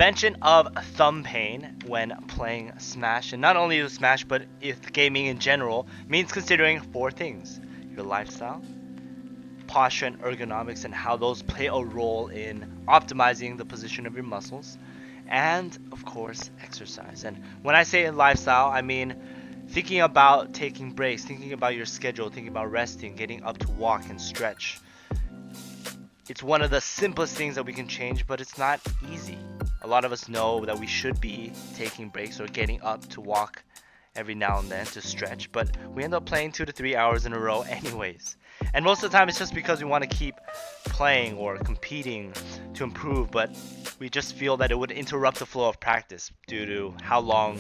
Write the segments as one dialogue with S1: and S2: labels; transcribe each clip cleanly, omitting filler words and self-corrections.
S1: prevention of thumb pain when playing Smash, and not only with Smash but with gaming in general, means considering 4 things: your lifestyle, posture and ergonomics, and how those play a role in optimizing the position of your muscles, and of course exercise. And when I say lifestyle, I mean thinking about taking breaks, thinking about your schedule, thinking about resting, getting up to walk and stretch. It's one of the simplest things that we can change, but it's not easy. A lot of us know that we should be taking breaks or getting up to walk every now and then to stretch, but we end up playing 2 to 3 hours in a row anyways. And most of the time it's just because we want to keep playing or competing to improve, but we just feel that it would interrupt the flow of practice due to how long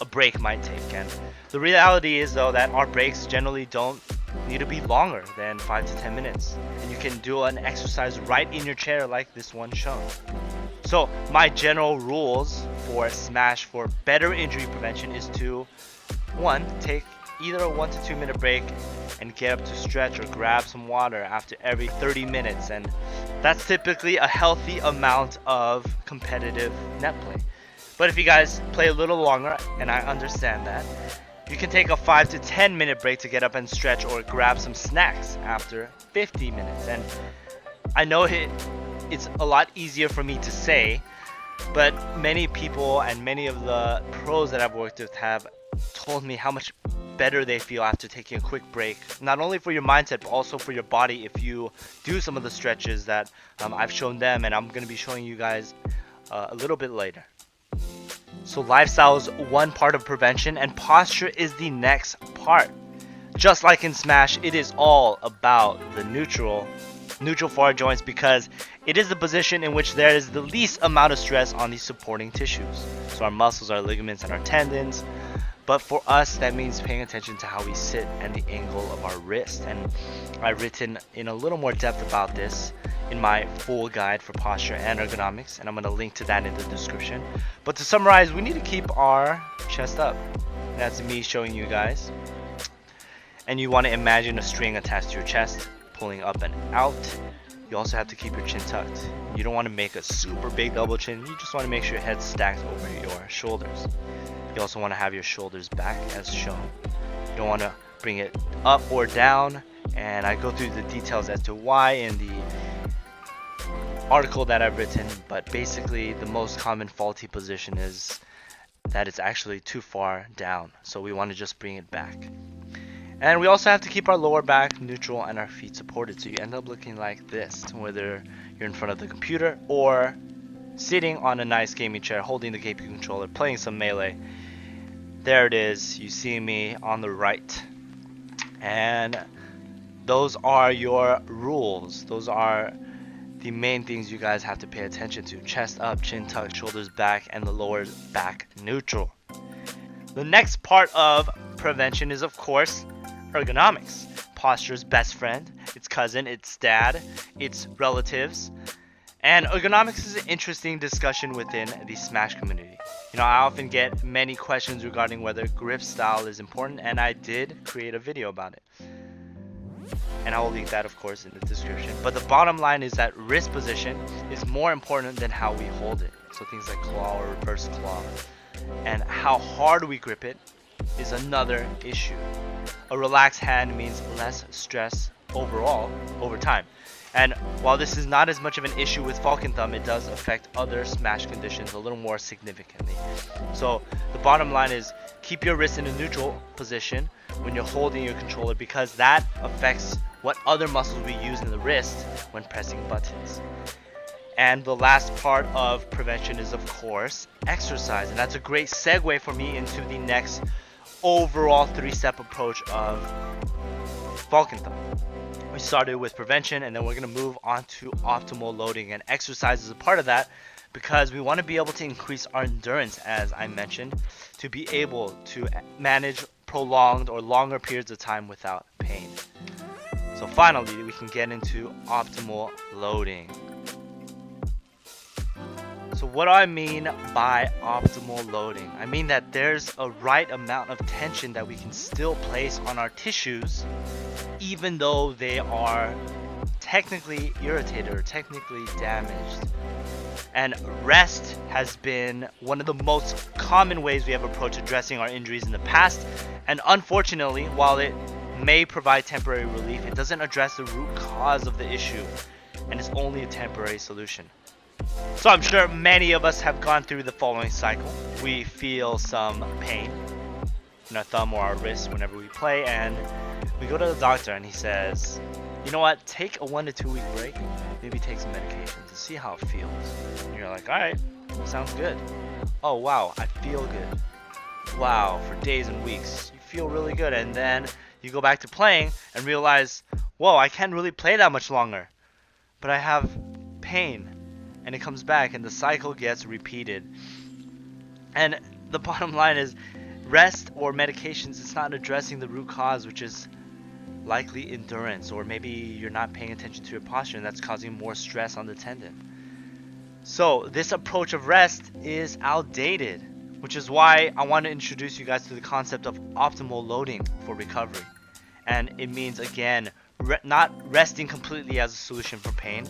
S1: a break might take. And the reality is though that our breaks generally don't need to be longer than 5 to 10 minutes, and you can do an exercise right in your chair like this one shown. So my general rules for Smash for better injury prevention is to 1. Take either a 1 to 2 minute break and get up to stretch or grab some water after every 30 minutes, and that's typically a healthy amount of competitive net play. But if you guys play a little longer, and I understand that, you can take a 5 to 10 minute break to get up and stretch or grab some snacks after 50 minutes. And I know it's a lot easier for me to say, but many people and many of the pros that I've worked with have told me how much better they feel after taking a quick break, not only for your mindset but also for your body if you do some of the stretches that I've shown them, and I'm going to be showing you guys a little bit later. So lifestyle is one part of prevention and posture is the next part. Just like in Smash, it is all about the neutral for our joints because it is the position in which there is the least amount of stress on the supporting tissues. So our muscles, our ligaments, and our tendons. But for us, that means paying attention to how we sit and the angle of our wrist. And I've written in a little more depth about this in my full guide for posture and ergonomics, and I'm going to link to that in the description. But to summarize, we need to keep our chest up. That's me showing you guys. And you want to imagine a string attached to your chest, pulling up and out. You also have to keep your chin tucked. You don't want to make a super big double chin. You just want to make sure your head's stacked over your shoulders. You also want to have your shoulders back as shown. You don't want to bring it up or down, and I go through the details as to why in the article that I've written, but basically the most common faulty position is that it's actually too far down, so we want to just bring it back. And we also have to keep our lower back neutral and our feet supported, so you end up looking like this, whether you're in front of the computer or sitting on a nice gaming chair holding the GameCube controller playing some Melee. There it is, you see me on the right, and those are your rules. Those are the main things you guys have to pay attention to: chest up, chin tucked, shoulders back, and the lower back neutral. The next part of prevention is of course ergonomics. Posture's best friend, its cousin, its dad, its relatives. And ergonomics is an interesting discussion within the Smash community. You know, I often get many questions regarding whether grip style is important, and I did create a video about it. And I will link that of course in the description. But the bottom line is that wrist position is more important than how we hold it. So things like claw or reverse claw. And how hard we grip it is another issue. A relaxed hand means less stress overall over time. And while this is not as much of an issue with Falcon Thumb, it does affect other Smash conditions a little more significantly. So the bottom line is keep your wrist in a neutral position when you're holding your controller, because that affects what other muscles we use in the wrist when pressing buttons. And the last part of prevention is of course exercise, and that's a great segue for me into the next overall 3-step approach of Falcon Thumb. We started with prevention, and then we're going to move on to optimal loading, and exercise is a part of that because we want to be able to increase our endurance, as I mentioned, to be able to manage prolonged or longer periods of time without pain. So finally, we can get into optimal loading. So what do I mean by optimal loading? I mean that there's a right amount of tension that we can still place on our tissues even though they are technically irritated or technically damaged. And rest has been one of the most common ways we have approached addressing our injuries in the past. And unfortunately, while it may provide temporary relief, it doesn't address the root cause of the issue, and it's only a temporary solution. So I'm sure many of us have gone through the following cycle. We feel some pain in our thumb or our wrist whenever we play, and we go to the doctor and he says, you know what, take a 1 to 2 week break, maybe take some medication to see how it feels. And you're like, alright, sounds good. Oh wow, I feel good. Wow, for days and weeks, you feel really good, and then you go back to playing and realize, whoa, I can't really play that much longer, but I have pain, and it comes back, and the cycle gets repeated. And the bottom line is, rest or medications, it's not addressing the root cause, which is likely endurance, or maybe you're not paying attention to your posture and that's causing more stress on the tendon. So this approach of rest is outdated, which is why I want to introduce you guys to the concept of optimal loading for recovery. And it means, again, not resting completely as a solution for pain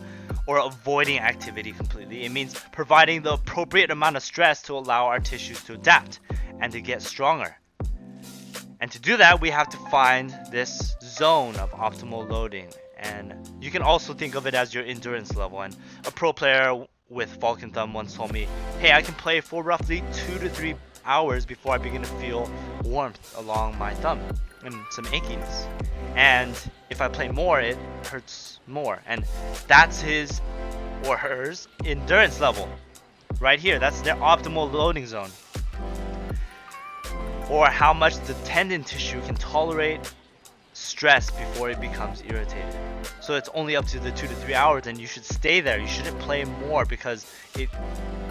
S1: or avoiding activity completely. It means providing the appropriate amount of stress to allow our tissues to adapt and to get stronger. And to do that, we have to find this zone of optimal loading. And you can also think of it as your endurance level. And a pro player with Falcon thumb once told me, hey, I can play for roughly 2 to 3 hours before I begin to feel warmth along my thumb and some achiness. And if I play more, it hurts more. And that's his or hers endurance level right here. That's their optimal loading zone, or how much the tendon tissue can tolerate stress before it becomes irritated. So it's only up to the 2 to 3 hours, and you should stay there. You shouldn't play more because it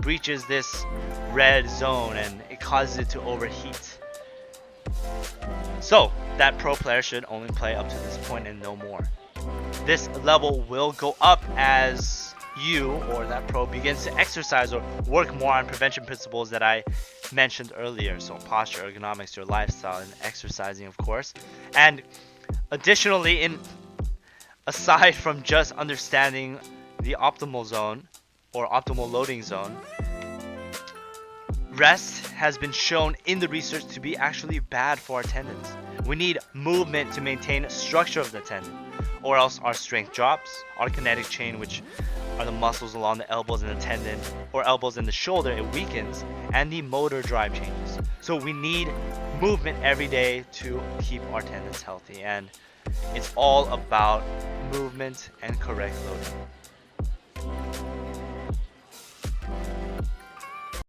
S1: breaches this red zone and it causes it to overheat. So that pro player should only play up to this point and no more. This level will go up as you or that pro begins to exercise or work more on prevention principles that I mentioned earlier. So posture, ergonomics, your lifestyle, and exercising, of course. And additionally, aside from just understanding the optimal zone or optimal loading zone, rest has been shown in the research to be actually bad for our tendons. We need movement to maintain structure of the tendon, or else our strength drops, our kinetic chain, which are the muscles along the elbows and the tendon, or elbows and the shoulder, it weakens, and the motor drive changes. So we need movement every day to keep our tendons healthy, and it's all about movement and correct loading.